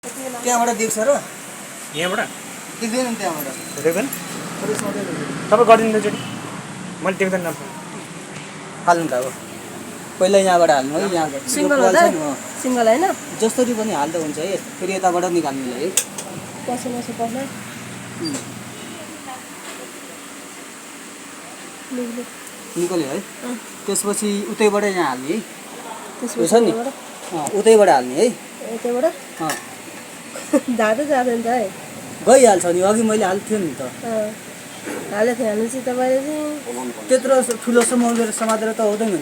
त्यहाँबाट देख्छ र यहाँबाट देख्दैन त्यहाँबाट देख्दैन तपाईँ गरिदिनु एकचोटि मैले देख्दैन हाल्नु त अब पहिला यहाँबाट हाल्नु है यहाँ सिङ्गल हैन जसरी पनि हाल्दा हुन्छ है फेरि यताबाट निकाल्नुलाई है पसो पर्छ निकाल्यो है त्यसपछि उतैबाट यहाँ हाल्ने है त्यसपछि नि उतैबाट हाल्ने है यतैबाट जाँदैन त है गइहाल्छ नि अघि मैले हाल्थ्यो नि त हालेको थियो हाल्नु चाहिँ तपाईँले चाहिँ त्यत्रो ठुलो समातेर त हुँदैन नि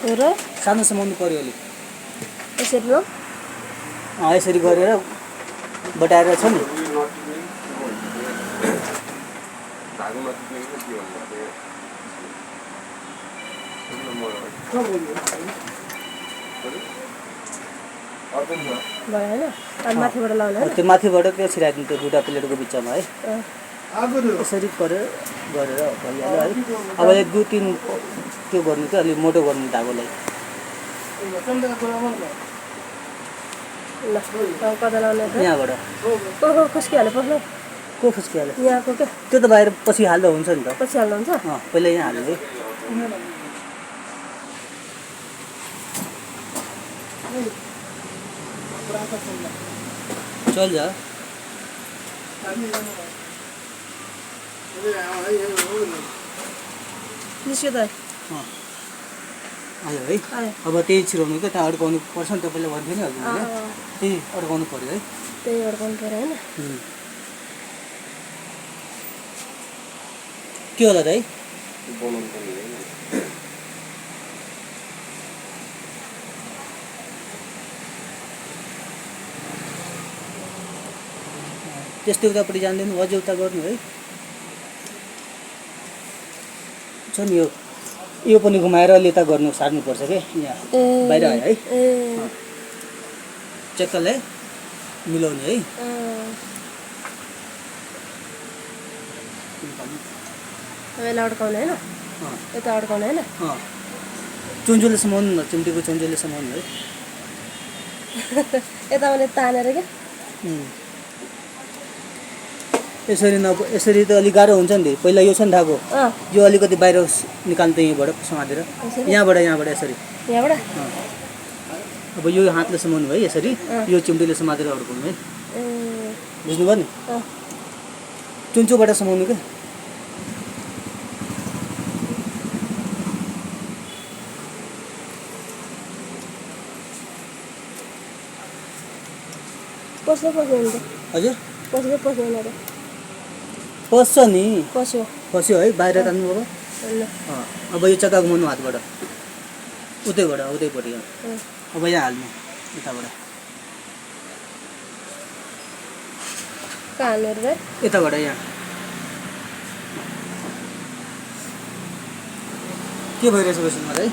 हो र सानो समाउनु पर्यो अलिक यसरी न यसरी गरेर बटाएर छ नि भयो होइन अनि माथिबाट लाउने त्यो माथिबाट त्यो छिराइदिनु त्यो दुईवटा प्लेटको बिचमा है यसरी गरेर भइहाल्यो है अब 1 2 3 त्यो गर्नु चाहिँ अलिक मोटो गर्नु धागोलाई ल कता लाउने यहाँबाट ओहो खुस्किहाल्यो पर्छ को फुस्किहाल्यो यहाँको क्या त्यो त बाहिर पछि हाल्दा हुन्छ नि त पछि हाल्नुहुन्छ पहिला यहाँ हाल्नु है चल जा निस्क्यो त आयो है अब त्यही छिराउनु क्या त्यहाँ अड्काउनु पर्छ नि तपाईँले भन्थ्यो नि हजुर त्यही अड्काउनु पर्यो है त्यही अड्काउनु पर्यो होइन के होला त है त्यस्तै उतापट्टि जान्दैन अझै उता गर्नु है छ नि यो पनि घुमाएर अलि यता गर्नु सार्नुपर्छ क्या यहाँ बाहिर आयो है चक्करलाई मिलाउने है यसलाई अड्काउने होइन यता अड्काउने होइन चुन्जुले समाउनु न चिम्टीको चुन्जुले समाउनु है यता मैले तानेर क्या यसरी त अलिक गाह्रो हुन्छ नि पहिला यो छ नि धागो यो अलिकति बाहिर निकाल्नु त यहीँबाट समातेर यहाँबाट यसरी यहाँबाट अब यो हातले समाउनु है यसरी यो चिम्टीले समातेर अड्काउनु है बुझ्नुभयो नि चुन्चुबाट समाउनु क्या पस्यो हजुर पस्यो पस्छ नि पस्यो है बाहिर तान्नु अब यो चक्का घुमाउनु हातबाट उतैपट्टि अब यहाँ हाल्नु यताबाट कहाँ हाल्नु रे यताबाट यहाँ के भइरहेछ बेसनमा है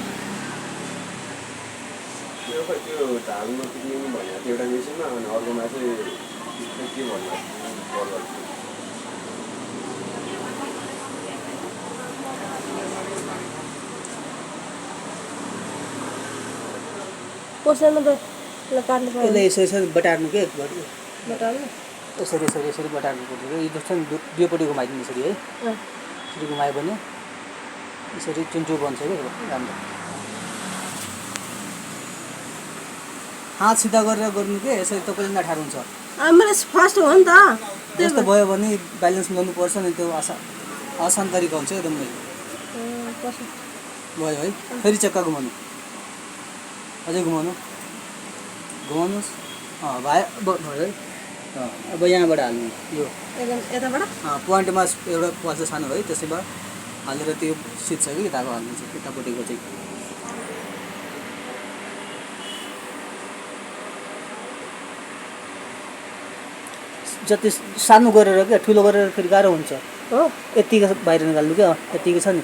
पस्दैन त ल काट्नु पर्यो यसलाई यसरी बटार्नु के गर्नु बटाल्नु यसरी बटार्नु पर्छ यो जस्तो नि दुईपट्टि घुमाइदिनु यसरी है यसरी घुमायो भने यसरी चुन्चु बन्छ क्या राम्रो हात सिधा गरेर गर्नु के यसरी तपाईँले नठार हुन्छ मैले फर्स्ट हो नि त त्यस्तो भयो भने ब्यालेन्स गर्नुपर्छ नि त्यो आसान तरिका हुन्छ एकदमै भयो है फेरि चक्का घुमाउनु अझै घुमाउनुहोस् भयो है अब यहाँबाट हाल्नु यो यताबाट पोइन्टमा एउटा पल्छ सानो है त्यसैमा हालेर त्यो सिद्ध छ कि धागो हाल्नु चाहिँ यतापट्टिको चाहिँ जति सानो गरेर क्या ठुलो गरेर फेरि गाह्रो हुन्छ हो यतिकै बाहिर निकाल्नु क्या यतिकै छ नि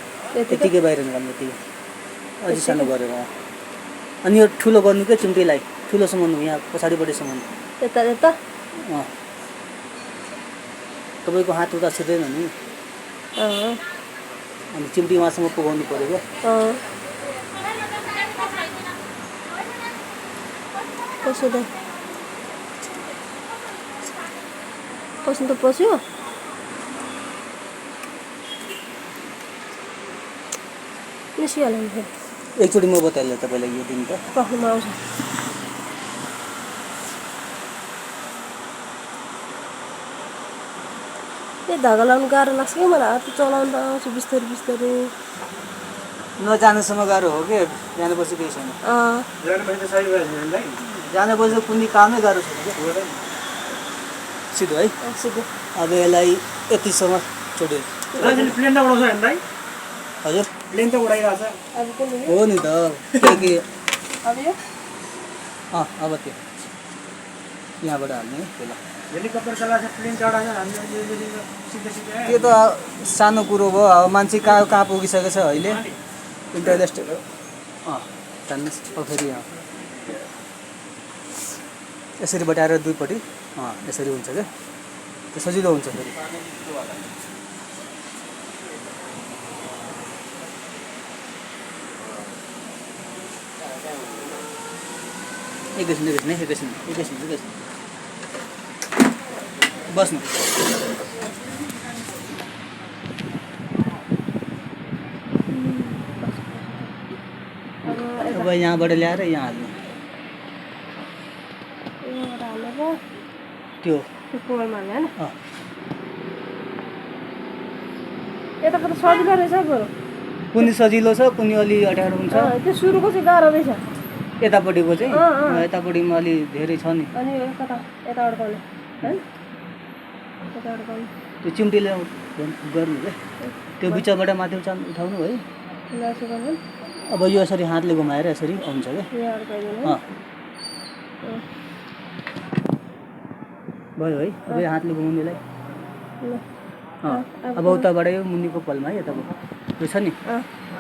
यतिकै बाहिर निकाल्नु यतिकै अझै सानो गरेर अनि यो ठुलो गर्नु क्या चिम्टीलाई ठुलो समाउनु यहाँ पछाडिपट्टि समाउनु यता तपाईँको हात उता छिर्दैन नि अनि चिम्टी उहाँसम्म पुगाउनु पऱ्यो क्या कसो त पस्नु त पस्यो निस्किहाल्यो नि फेरि एकचोटि म बताइहालेँ तपाईँलाई यो दिन त पक्नुमा आउँछ ए धागा लाउनु गाह्रो लाग्छ क्या मलाई हात चलाउनु त आउँछ बिस्तारै बिस्तारै नजानुसम्म गाह्रो हो कि जानुपर्छ केही छैन जानुपर्छ त सही भएछ नि दाइ जानुपर्छ कुनै कामै गाह्रो छैन क्या सिधो है सिधो अब यसलाई यतिसम्म छोड्यो प्लेन त उडाउँछ होइन दाइ हजुर प्लेन त उडाइरहेछ अब कुन हो नि त के अब यो अब त्यो यहाँबाट हाल्ने है पहिला हेलिकप्टर चलाएको छ प्लेन चढाएको छ हामीले सिधै सिधै त्यो त सानो कुरो भयो अब मान्छे कहाँ कहाँ पुगिसकेको छ अहिले इन्टरनेसनल जान्नुहोस् अब फेरि यसरी बटाएर दुईपट्टि यसरी हुन्छ क्या त्यो सजिलो हुन्छ फेरि एकैछिन बस्नु अब यहाँबाट ल्याएर यहाँ हाल्नु यहाँबाट हालेर त्यो त्यो पोलमा हाल्ने होइन अँ यताको त सजिलो रहेछ बरु कुनै सजिलो छ कुनै अलि अप्ठ्यारो हुन्छ त्यो सुरुको चाहिँ गाह्रो रहेछ यतापट्टिको चाहिँ यतापट्टिमा अलि धेरै छ नि अनि यो कता यता अड्काउने होइन यता अड्काउने त्यो चिम्टीले गर्नु क्या त्यो बिचबाट माथि उठाउनु है लासो गर्नु अब यो यसरी हातले घुमाएर यसरी आउँछ क्या यहाँ अड्काइदिनु भयो है अब यो हातले घुमाउनेलाई ल अब उताबाट यो मुनिको पलमा है यताबाट यो छ नि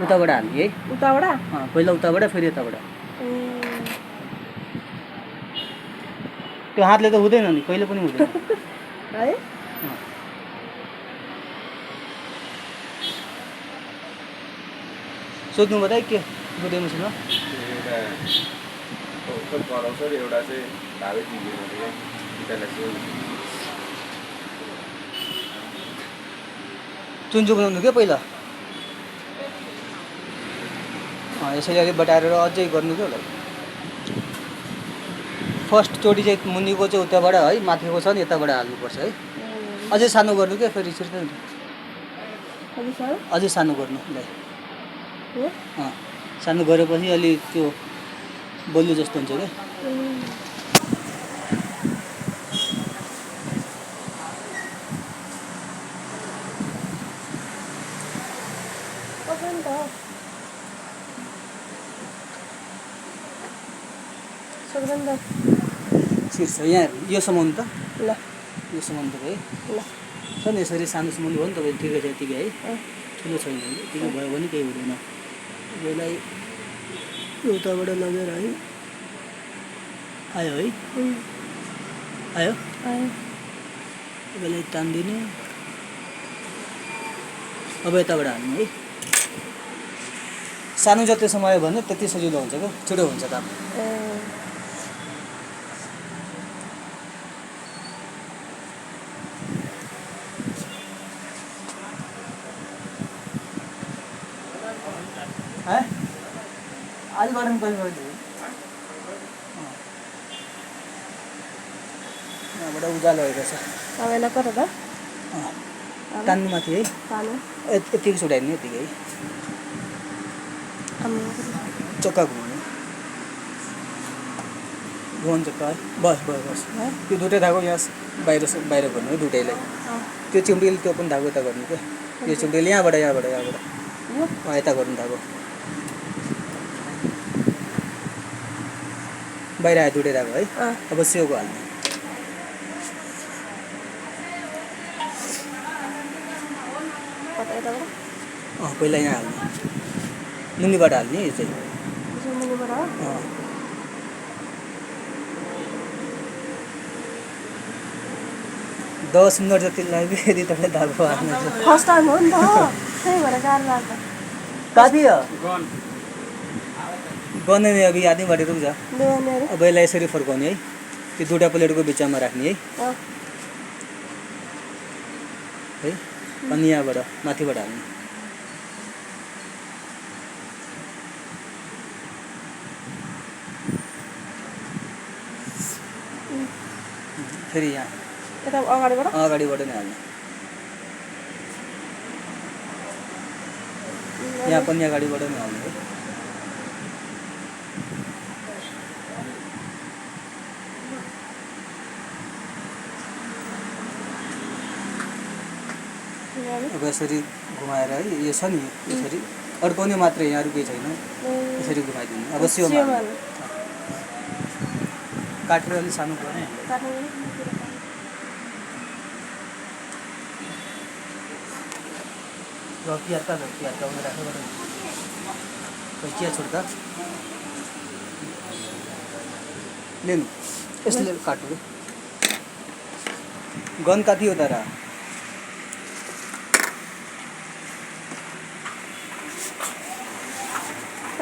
उताबाट हाल्ने है उताबाट पहिला उताबाट फेरि यताबाट त्यो हातले त हुँदैन नि कहिले पनि हुँदैन है सोध्नु बताए के बुढे मसिनमा एउटा चाहिँ धाबै दिँदैन चुन्चु बनाउनु क्या पहिला यसरी अलिक बटारेर अझै गर्नु क्या होला फर्स्ट चोटि चाहिँ मुनिको चाहिँ उताबाट है माथिको छ नि यताबाट हाल्नुपर्छ है अझै सानो गर्नु क्या फेरि छिर्दैन अझै सानो गर्नु ल सानो गरेपछि अलि त्यो बलियो जस्तो हुन्छ क्या शीर्ष यहाँ यो समाउनु त ल यो समाउनु तपाईँ ल छ नि यसरी सानो समाउनु भयो नि तपाईँ ठिकै छ यतिकै है ठुलो छैन यतिकै भयो भने केही हुँदैन यसलाई उताबाट लगेर है आयो है आयो यसलाई तानिदिने अब यताबाट हाल्ने है सानो जति समय भने त्यति सजिलो हुन्छ क्या छिटो हुन्छ काम है आज गरम पनि यहाँबाट उज्यालो भएको छ तपाईँलाई कता त तान्नु माथि है तानु यतिकै छुट्याइदिने यतिकै है चक्का घुमाउने घुमाउनु चक्का है बस बस बस त्यो दुइटै धागो यहाँ बाहिर गर्नु है दुइटैलाई त्यो चिम्टीले त्यो पनि धागो यता गर्नु क्या यो चिम्टीले यहाँबाट यता गर्नु धागो बाहिर आयो दुइटै धागो है अब सेउको हाल्ने पहिला यहाँ हाल्ने मुनिबाट हाल्ने यो चाहिँ 10 मिनट जति लाग्यो यदि तपाईँ धागो हाल्नु फर्स्ट टाइम हो नि त त्यही भएर गाह्रो लाग्छ कति हो गन्ने अब यादै रुक जा अब यसलाई यसरी फर्काउने है त्यो दुईवटा प्लेटको बिचमा राख्ने है है अनि यहाँबाट माथिबाट हाल्ने फेरि यहाँ यता अगाडिबाट अगाडिबाट नै हाल्ने यहाँ पनि अगाडिबाट नै हाल्ने है अब यसरी घुमाएर है यो छ नि यसरी अड्काउने मात्रै यहाँ अरू केही छैन यसरी घुमाइदिनु अब सियोमा काटेर अलिक सानो पर्ने चिया उनीहरू राखेर चिया छोड्दा लिनु यसले काटु गन कति हो तर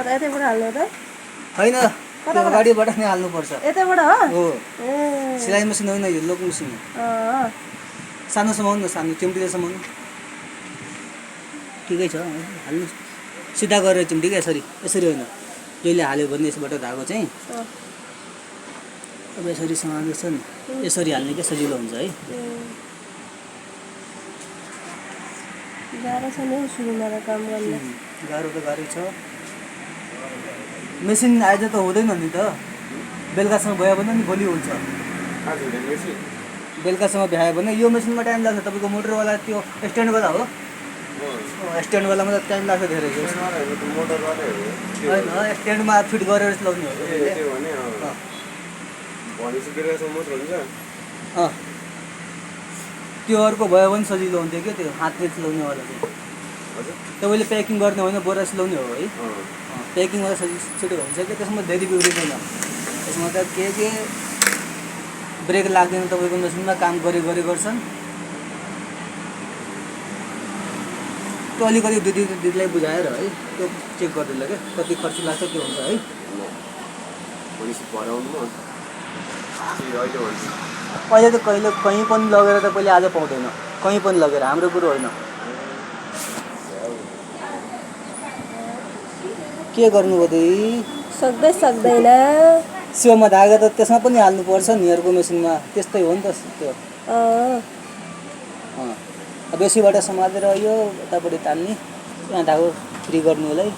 यतैबाट हाल्नु त होइन अगाडिबाट नै हाल्नुपर्छ यतैबाट हो सिलाइ मेसिन होइन यो लोक मेसिन सानो समाउनु सानो चिम्टीले समाउनु ठिकै छ हाल्नु सिधा गरेर चिम्टी क्या यसरी यसरी होइन जहिले हाल्यो भने यसबाट धागो चाहिँ अब यसरी समाउँदैछ नि यसरी हाल्ने क्या सजिलो हुन्छ है गाह्रो छ नि सुरुमा काम गर्ने गाह्रो त गाह्रै छ मेसिन आज त हुँदैन नि त बेलुकासम्म भयो भने नि भोलि हुन्छ बेलुकासम्म भ्यायो भने यो मेसिनमा टाइम लाग्छ तपाईँको मोटरवाला त्यो स्ट्यान्डवाला हो स्ट्यान्डवालामा त टाइम लाग्छ धेरै होइन स्ट्यान्डमा फिट गरेर लाउने हो त्यो अर्को भयो भने सजिलो हुन्थ्यो क्या त्यो हातले सिलाउनेवाला चाहिँ तपाईँले प्याकिङ गर्ने होइन बोरा सिलाउने हो है प्याकिङवाला छिटो हुन्छ कि त्यसमा धेरै बिग्रिँदैन त्यसमा त के ब्रेक लाग्दैन तपाईँको मेसिनमा काम गर्छन् त्यो अलिकति दिदीलाई बुझाएर है त्यो चेक गरिदिनु क्या कति खर्च लाग्छ के हुन्छ है अहिले त कहीँ पनि लगेर त पहिले आज पाउँदैन कहीँ पनि लगेर हाम्रो कुरो होइन के गर्नुभयो त सक्दैन सियोमा धागा त त्यसमा पनि हाल्नुपर्छ नि अर्को मेसिनमा त्यस्तै हो नि त त्यो अब बेसीबाट समातेर यो यतापट्टि तान्ने यहाँ धागो फ्री गर्नुलाई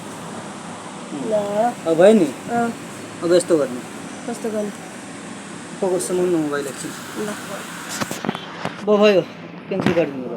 अब भयो नि अब यस्तो गर्ने कस्तो गर्ने फोकस समाउनु मोबाइल एकछिन भयो क्यान्सल गरिदिनु